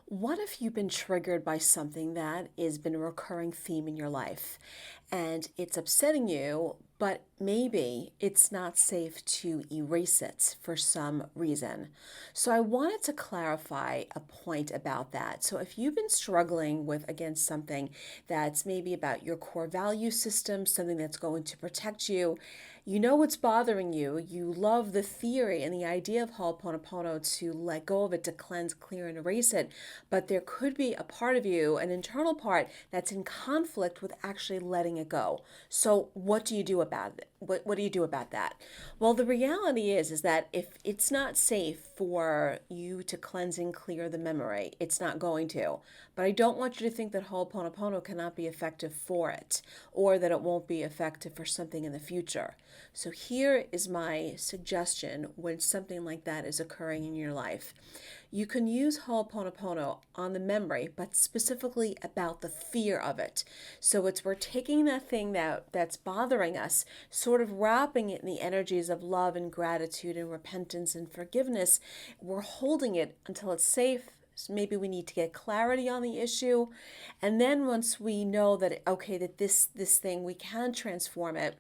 What if you've been triggered by something that has been a recurring theme in your life and it's upsetting you, but maybe it's not safe to erase it for some reason? So, I wanted to clarify a point about that. So, if you've been struggling with, again, something that's maybe about your core value system, something that's going to protect you, you know what's bothering you. You love the theory and the idea of Ho'oponopono to let go of it, to cleanse, clear, and erase it. But there could be a part of you, an internal part, that's in conflict with actually letting it go. So what do you do about it? What do you do about that? Well, the reality is that if it's not safe for you to cleanse and clear the memory, it's not going to. But I don't want you to think that Ho'oponopono cannot be effective for it, or that it won't be effective for something in the future. So here is my suggestion when something like that is occurring in your life. You can use Ho'oponopono on the memory, but specifically about the fear of it. So we're taking that thing that's bothering us, sort of wrapping it in the energies of love and gratitude and repentance and forgiveness. We're holding it until it's safe. So maybe we need to get clarity on the issue. And then once we know that, okay, that this thing, we can transform it,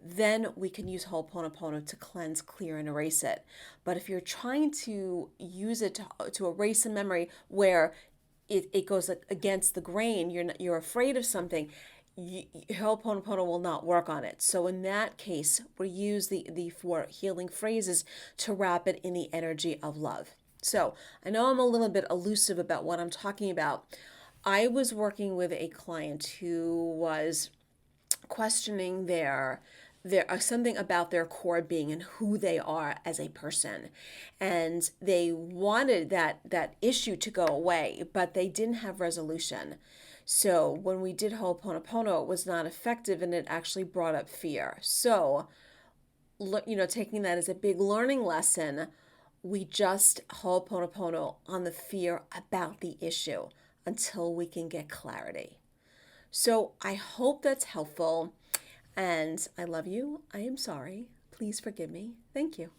then we can use Ho'oponopono to cleanse, clear, and erase it. But if you're trying to use it to erase a memory where it goes against the grain, you're afraid of something, Ho'oponopono will not work on it. So in that case, we use the four healing phrases to wrap it in the energy of love. So I know I'm a little bit elusive about what I'm talking about. I was working with a client who was questioning their something about their core being and who they are as a person, and they wanted that issue to go away, but they didn't have resolution. So when we did Ho'oponopono, it was not effective, and it actually brought up fear. So taking that as a big learning lesson, we just Ho'oponopono on the fear about the issue until we can get clarity. So I hope that's helpful. And I love you. I am sorry. Please forgive me. Thank you.